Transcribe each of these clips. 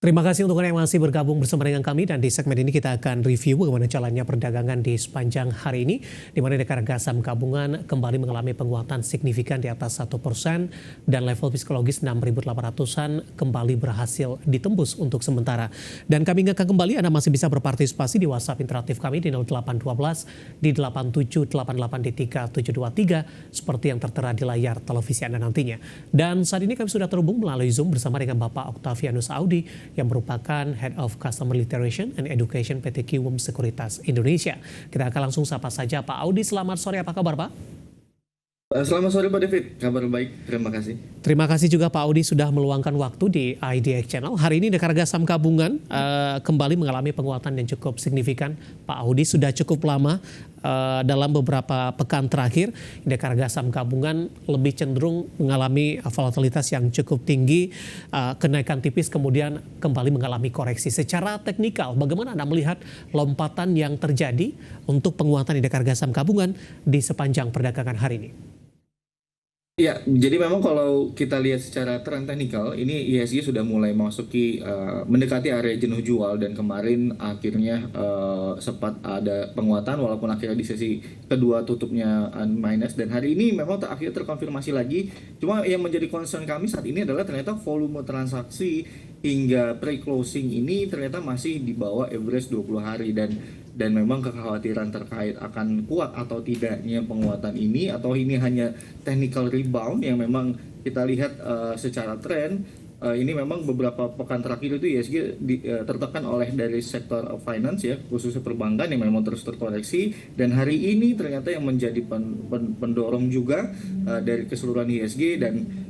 Terima kasih untuk Anda yang masih bergabung bersama dengan kami, dan di segmen ini kita akan review bagaimana jalannya perdagangan di sepanjang hari ini, di mana harga saham gabungan kembali mengalami penguatan signifikan di atas 1% dan level psikologis 6.800-an kembali berhasil ditembus untuk sementara. Dan kami ingatkan kembali Anda masih bisa berpartisipasi di WhatsApp interaktif kami di 0812 di 8788 di 3723 seperti yang tertera di layar televisi Anda nantinya. Dan saat ini kami sudah terhubung melalui Zoom bersama dengan Bapak Octavianus Audi yang merupakan Head of Customer Literation and Education PT Kiwum Sekuritas Indonesia. Kita akan langsung sapa saja Pak Audi. Selamat sore, apa kabar Pak? Selamat sore Pak David, kabar baik, terima kasih. Terima kasih juga Pak Audi sudah meluangkan waktu di IDX Channel. Hari ini harga saham gabungan kembali mengalami penguatan yang cukup signifikan. Pak Audi sudah cukup lama dalam beberapa pekan terakhir, harga saham gabungan lebih cenderung mengalami volatilitas yang cukup tinggi, kenaikan tipis kemudian kembali mengalami koreksi. Secara teknikal, bagaimana Anda melihat lompatan yang terjadi untuk penguatan harga saham gabungan di sepanjang perdagangan hari ini? Ya, jadi memang kalau kita lihat secara tren teknikal, ini IHSG sudah mulai mendekati area jenuh jual, dan kemarin akhirnya sempat ada penguatan walaupun akhirnya di sesi kedua tutupnya minus, dan hari ini memang akhirnya terkonfirmasi lagi. Cuma yang menjadi concern kami saat ini adalah ternyata volume transaksi hingga pre-closing ini ternyata masih di bawah average 20 hari, dan memang kekhawatiran terkait akan kuat atau tidaknya penguatan ini, atau ini hanya technical rebound yang memang kita lihat secara tren. Ini memang beberapa pekan terakhir itu IHSG tertekan oleh dari sektor finance ya, khususnya perbankan yang memang terus terkoreksi, dan hari ini ternyata yang menjadi pendorong juga dari keseluruhan IHSG. Dan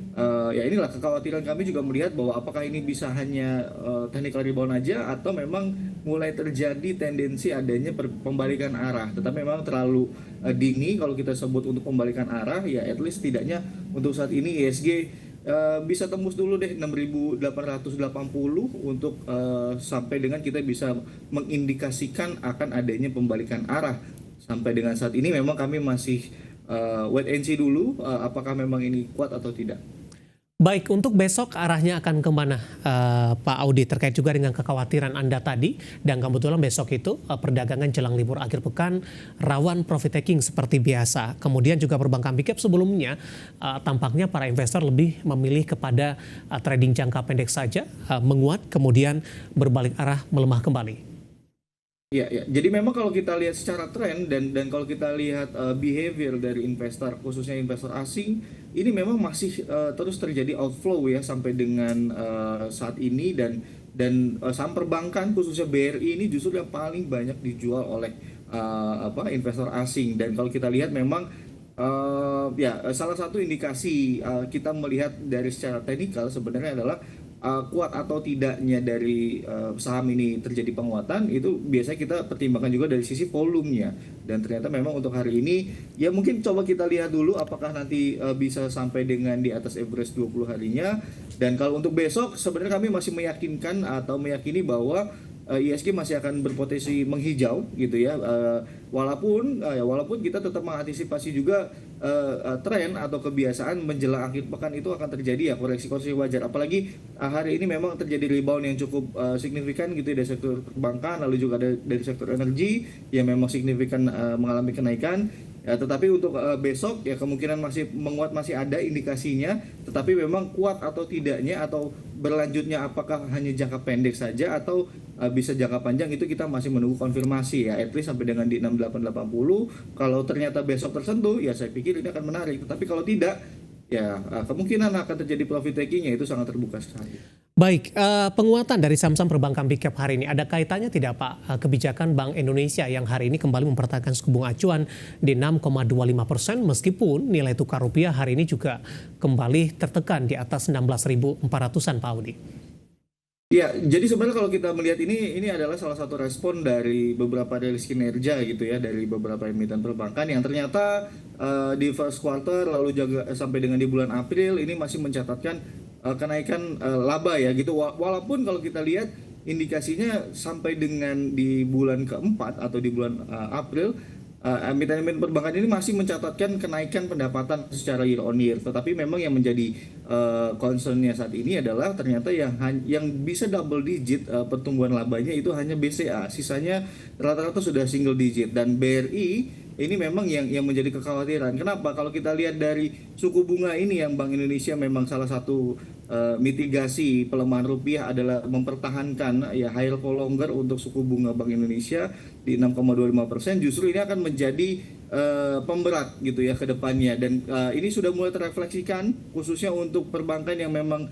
ya inilah kekhawatiran kami juga melihat bahwa apakah ini bisa hanya technical rebound aja, atau memang mulai terjadi tendensi adanya pembalikan arah. Tetapi memang terlalu dini kalau kita sebut untuk pembalikan arah. Ya at least tidaknya untuk saat ini IHSG bisa tembus dulu deh 6.880 untuk sampai dengan kita bisa mengindikasikan akan adanya pembalikan arah. Sampai dengan saat ini memang kami masih wait and see dulu apakah memang ini kuat atau tidak. Baik, untuk besok arahnya akan kemana Pak Audi, terkait juga dengan kekhawatiran Anda tadi, dan kebetulan besok itu perdagangan jelang libur akhir pekan rawan profit taking seperti biasa. Kemudian juga perbankan big cap sebelumnya tampaknya para investor lebih memilih kepada trading jangka pendek saja, menguat kemudian berbalik arah melemah kembali. Ya, jadi memang kalau kita lihat secara tren dan kalau kita lihat behavior dari investor, khususnya investor asing, ini memang masih terus terjadi outflow ya sampai dengan saat ini, dan saham perbankan khususnya BRI ini justru yang paling banyak dijual oleh investor asing. Dan kalau kita lihat memang salah satu indikasi kita melihat dari secara teknikal sebenarnya adalah kuat atau tidaknya dari saham ini terjadi penguatan, itu biasanya kita pertimbangkan juga dari sisi volumenya. Dan ternyata memang untuk hari ini ya mungkin coba kita lihat dulu apakah nanti bisa sampai dengan di atas average 20 harinya. Dan kalau untuk besok sebenarnya kami masih meyakinkan atau meyakini bahwa IHSG masih akan berpotensi menghijau gitu ya, walaupun kita tetap mengantisipasi juga tren atau kebiasaan menjelang akhir pekan itu akan terjadi ya koreksi-koreksi wajar, apalagi hari ini memang terjadi rebound yang cukup signifikan gitu ya dari sektor perbankan, lalu juga dari sektor energi yang memang signifikan mengalami kenaikan. Ya, tetapi untuk besok ya kemungkinan masih menguat, masih ada indikasinya, tetapi memang kuat atau tidaknya atau berlanjutnya apakah hanya jangka pendek saja atau bisa jangka panjang, itu kita masih menunggu konfirmasi ya, at least sampai dengan di 6880. Kalau ternyata besok tersentuh ya saya pikir ini akan menarik, tetapi kalau tidak ya kemungkinan akan terjadi profit taking-nya itu sangat terbuka sekali. Baik, penguatan dari saham-saham perbankan big cap hari ini ada kaitannya tidak Pak kebijakan Bank Indonesia yang hari ini kembali mempertahankan suku bunga acuan di 6,25% meskipun nilai tukar rupiah hari ini juga kembali tertekan di atas 16.400-an Pak Audi? Ya, jadi sebenarnya kalau kita melihat ini adalah salah satu respon dari beberapa rilis kinerja gitu ya dari beberapa emiten perbankan yang ternyata di first quarter lalu juga sampai dengan di bulan April ini masih mencatatkan kenaikan laba ya gitu, walaupun kalau kita lihat indikasinya sampai dengan di bulan keempat atau di bulan April emiten-emiten perbankan ini masih mencatatkan kenaikan pendapatan secara year on year. Tetapi memang yang menjadi concernnya saat ini adalah ternyata yang bisa double digit pertumbuhan labanya itu hanya BCA. Sisanya rata-rata sudah single digit, dan BRI ini memang yang menjadi kekhawatiran. Kenapa? Kalau kita lihat dari suku bunga ini, yang Bank Indonesia memang salah satu mitigasi pelemahan rupiah adalah mempertahankan ya higher for longer untuk suku bunga Bank Indonesia di 6,25%. Justru ini akan menjadi pemberat gitu ya ke depannya, dan ini sudah mulai terrefleksikan khususnya untuk perbankan yang memang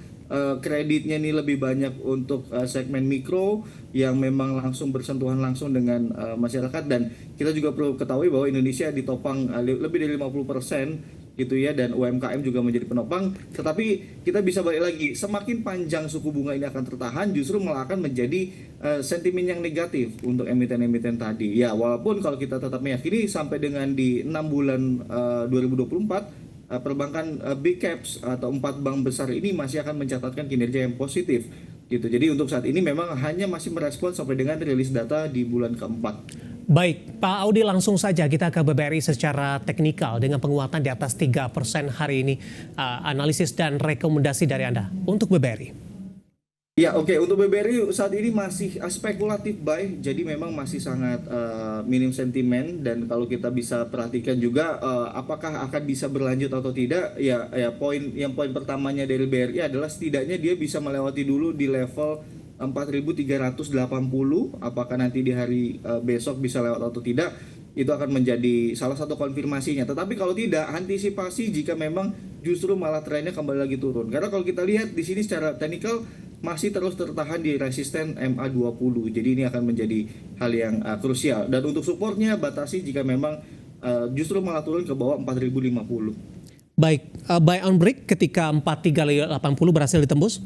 kreditnya ini lebih banyak untuk segmen mikro yang memang langsung bersentuhan langsung dengan masyarakat. Dan kita juga perlu ketahui bahwa Indonesia ditopang lebih dari 50% gitu ya, dan UMKM juga menjadi penopang. Tetapi kita bisa balik lagi, semakin panjang suku bunga ini akan tertahan, justru malah akan menjadi sentimen yang negatif untuk emiten-emiten tadi. Ya, walaupun kalau kita tetap meyakini sampai dengan di 6 bulan 2024 perbankan big caps atau 4 bank besar ini masih akan mencatatkan kinerja yang positif gitu. Jadi untuk saat ini memang hanya masih merespon sampai dengan rilis data di bulan keempat. Baik, Pak Audi, langsung saja kita ke BBRI secara teknikal dengan penguatan di atas 3% hari ini. Analisis dan rekomendasi dari Anda untuk BBRI. Ya, oke. Untuk BBRI saat ini masih spekulatif buy, jadi memang masih sangat minim sentimen. Dan kalau kita bisa perhatikan juga apakah akan bisa berlanjut atau tidak, ya poin pertamanya dari BRI adalah setidaknya dia bisa melewati dulu di level 4.380. Apakah nanti di hari besok bisa lewat atau tidak, itu akan menjadi salah satu konfirmasinya. Tetapi kalau tidak, antisipasi jika memang justru malah trennya kembali lagi turun. Karena kalau kita lihat di sini secara teknikal masih terus tertahan di resisten MA20. Jadi ini akan menjadi hal yang krusial. Dan untuk supportnya batasi jika memang justru malah turun ke bawah 4.050. Baik, buy on break ketika 4380 berhasil ditembus?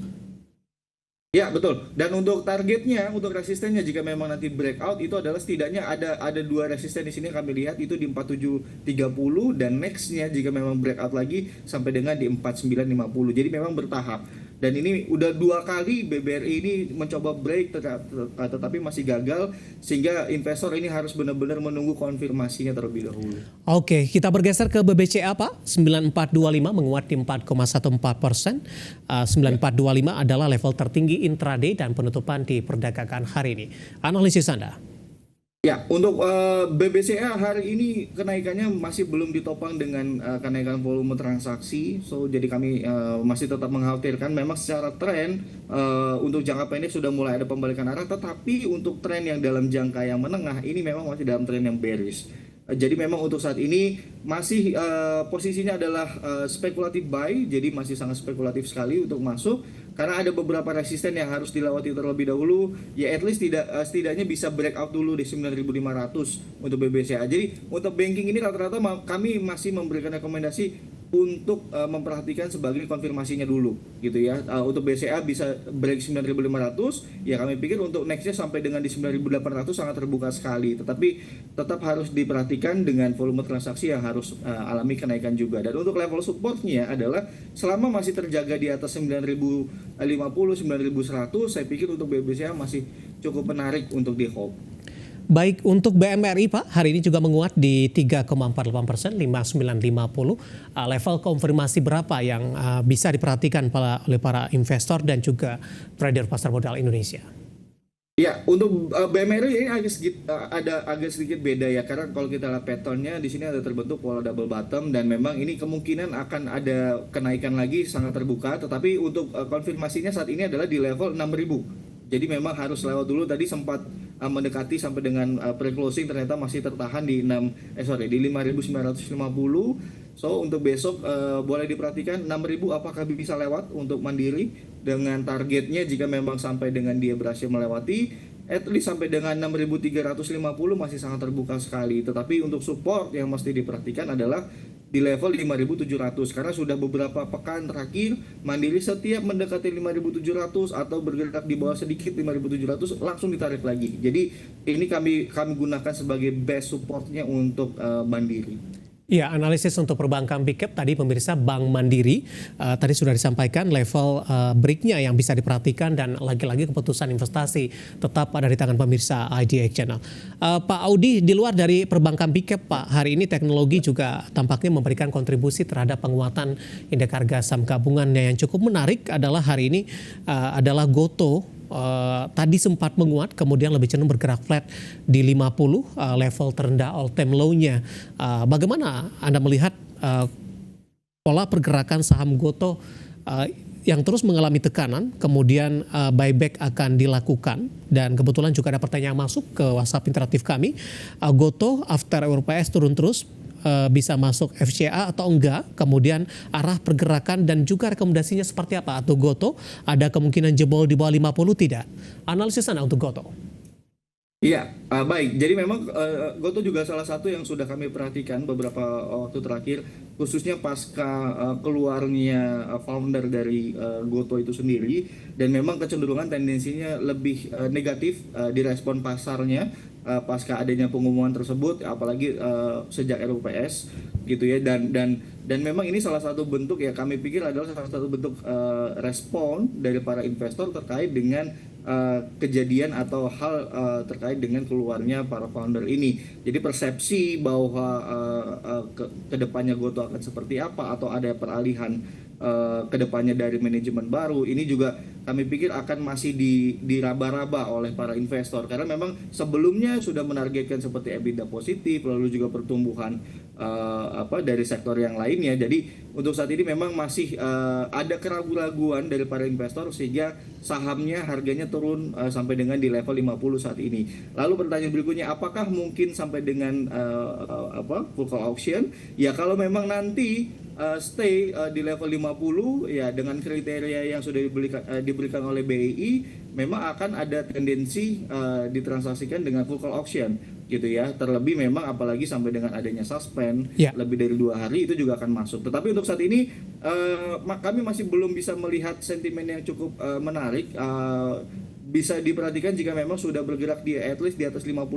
Ya, betul. Dan untuk targetnya, untuk resistennya jika memang nanti breakout itu adalah setidaknya ada dua resisten di sini kami lihat, itu di 4730, dan nextnya jika memang breakout lagi sampai dengan di 4950. Jadi memang bertahap. Dan ini udah 2 kali BBRI ini mencoba break tetapi masih gagal, sehingga investor ini harus benar-benar menunggu konfirmasinya terlebih dahulu. Oke, kita bergeser ke BBCA, Pak. 9425 menguat di 4,14%. 9425 adalah level tertinggi intraday dan penutupan di perdagangan hari ini. Analisis Anda. Ya, untuk BBCA hari ini kenaikannya masih belum ditopang dengan kenaikan volume transaksi. So, jadi kami masih tetap mengkhawatirkan. Memang secara tren untuk jangka pendek sudah mulai ada pembalikan arah, tetapi untuk tren yang dalam jangka yang menengah ini memang masih dalam tren yang bearish. Jadi memang untuk saat ini masih posisinya adalah spekulatif buy, jadi masih sangat spekulatif sekali untuk masuk. Karena ada beberapa resisten yang harus dilewati terlebih dahulu, ya at least setidaknya bisa breakout dulu di 9.500 untuk BBCA. Jadi untuk banking ini rata-rata kami masih memberikan rekomendasi untuk memperhatikan sebagai konfirmasinya dulu gitu ya. Untuk BCA bisa break 9.500, ya kami pikir untuk nextnya sampai dengan di 9.800 sangat terbuka sekali. Tetapi tetap harus diperhatikan dengan volume transaksi yang harus alami kenaikan juga. Dan untuk level supportnya adalah selama masih terjaga di atas 9.050, 9.100, saya pikir untuk BBCA masih cukup menarik untuk di hold. Baik, untuk BMRI, Pak, hari ini juga menguat di 3,48%, 5950. Level konfirmasi berapa yang bisa diperhatikan oleh para investor dan juga trader pasar modal Indonesia? Ya, untuk BMRI ini agak sedikit beda ya, karena kalau kita lihat patternnya di sini ada terbentuk pola double bottom, dan memang ini kemungkinan akan ada kenaikan lagi sangat terbuka. Tetapi untuk konfirmasinya saat ini adalah di level 6.000. Jadi memang harus lewat dulu. Tadi sempat mendekati sampai dengan pre-closing, ternyata masih tertahan di 5.950. So untuk besok boleh diperhatikan 6.000 apakah bisa lewat untuk Mandiri, dengan targetnya jika memang sampai dengan dia berhasil melewati at least sampai dengan 6.350 masih sangat terbuka sekali. Tetapi untuk support yang mesti diperhatikan adalah di level 5.700, karena sudah beberapa pekan terakhir Mandiri setiap mendekati 5.700 atau bergerak di bawah sedikit 5.700 langsung ditarik lagi. Jadi ini kami gunakan sebagai best supportnya untuk Mandiri. Ya, analisis untuk perbankan big cap tadi pemirsa Bank Mandiri tadi sudah disampaikan level breaknya yang bisa diperhatikan dan lagi-lagi keputusan investasi tetap ada di tangan pemirsa IDX Channel. Pak Audi, di luar dari perbankan big cap Pak, hari ini teknologi juga tampaknya memberikan kontribusi terhadap penguatan indeks harga saham gabungan yang cukup menarik adalah hari ini adalah Gotoh. Tadi sempat menguat, kemudian lebih cenderung bergerak flat di 50 level terendah all time low-nya. Bagaimana Anda melihat pola pergerakan saham Gotoh yang terus mengalami tekanan, kemudian buyback akan dilakukan, dan kebetulan juga ada pertanyaan masuk ke WhatsApp interaktif kami. Gotoh after RPS turun terus, bisa masuk FCA atau enggak, kemudian arah pergerakan dan juga rekomendasinya seperti apa, atau Gotoh ada kemungkinan jebol di bawah 50 tidak? Analisis Anda untuk Gotoh. Iya, baik. Jadi memang Gotoh juga salah satu yang sudah kami perhatikan beberapa waktu terakhir, khususnya pasca keluarnya founder dari Gotoh itu sendiri, dan memang kecenderungan tendensinya lebih negatif di respon pasarnya pasca adanya pengumuman tersebut, apalagi sejak RUPS gitu ya, dan memang ini salah satu bentuk, ya kami pikir adalah salah satu bentuk respon dari para investor terkait dengan kejadian atau hal terkait dengan keluarnya para founder ini. Jadi persepsi bahwa kedepannya Gotoh akan seperti apa atau ada peralihan kedepannya dari manajemen baru, ini juga kami pikir akan masih diraba-raba oleh para investor, karena memang sebelumnya sudah menargetkan seperti EBITDA positif, lalu juga pertumbuhan dari sektor yang lainnya. Jadi untuk saat ini memang masih ada keraguan-raguan dari para investor sehingga sahamnya harganya turun sampai dengan di level 50 saat ini. Lalu pertanyaan berikutnya, apakah mungkin sampai dengan full call auction? Ya kalau memang nanti stay di level 50 ya dengan kriteria yang sudah diberikan oleh BI, memang akan ada tendensi ditransaksikan dengan full call auction gitu ya. Terlebih memang apalagi sampai dengan adanya suspend lebih dari 2 hari itu juga akan masuk. Tetapi untuk saat ini kami masih belum bisa melihat sentimen yang cukup menarik. Bisa diperhatikan jika memang sudah bergerak di at least di atas 54,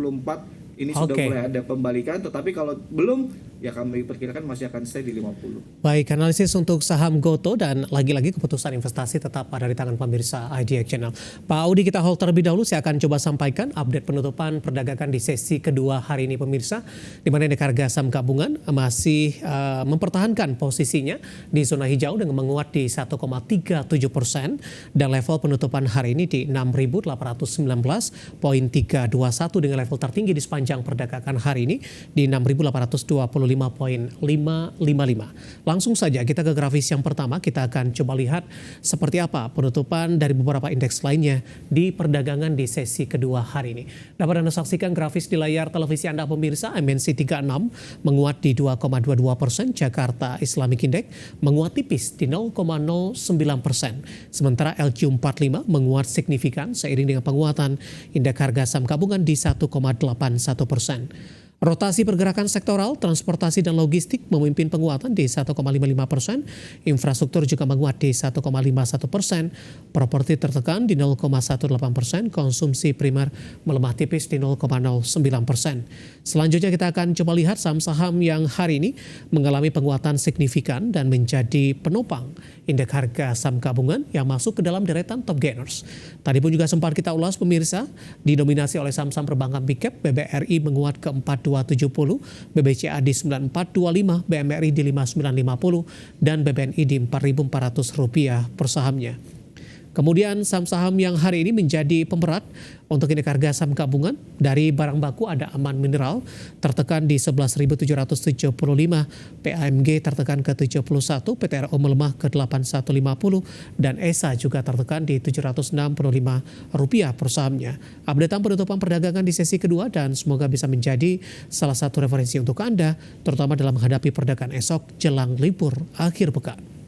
ini sudah mulai ada pembalikan, tetapi kalau belum, ya kami perkirakan masih akan stay di 50. Baik, analisis untuk saham Gotoh dan lagi-lagi keputusan investasi tetap ada di tangan pemirsa IDX Channel. Pak Audi, kita hold terlebih dahulu, saya akan coba sampaikan update penutupan perdagangan di sesi kedua hari ini pemirsa, di mana indeks harga saham gabungan masih mempertahankan posisinya di zona hijau dengan menguat di 1,37% dan level penutupan hari ini di 6.819,321 dengan level tertinggi di sepanjang perdagangan hari ini di 6.825,555. Langsung saja kita ke grafis yang pertama, kita akan coba lihat seperti apa penutupan dari beberapa indeks lainnya di perdagangan di sesi kedua hari ini. Dapat Anda saksikan grafis di layar televisi Anda pemirsa. MNC 36 menguat di 2,22%, Jakarta Islamic Index menguat tipis di 0,09%. Sementara LQ45 menguat signifikan seiring dengan penguatan indeks harga saham gabungan di 1,81%. Rotasi pergerakan sektoral, transportasi dan logistik memimpin penguatan di 1,55%, infrastruktur juga menguat di 1,51%, properti tertekan di 0,18%, konsumsi primer melemah tipis di 0,09%. Selanjutnya kita akan coba lihat saham-saham yang hari ini mengalami penguatan signifikan dan menjadi penopang indeks harga saham gabungan yang masuk ke dalam deretan top gainers. Tadi pun juga sempat kita ulas pemirsa, didominasi oleh saham-saham perbankan big cap. BBRI menguat ke 4270, BBCA di 9425, BMRI di 5950, dan BBNI di Rp4.400 per sahamnya. Kemudian saham-saham yang hari ini menjadi pemberat untuk indeks harga saham gabungan, dari barang baku ada Aman Mineral tertekan di 11.775, PAMG tertekan ke 71, PTRO melemah ke 8150, dan ESA juga tertekan di Rp765 per sahamnya. Updatean penutupan perdagangan di sesi kedua dan semoga bisa menjadi salah satu referensi untuk Anda, terutama dalam menghadapi perdagangan esok jelang libur akhir pekan.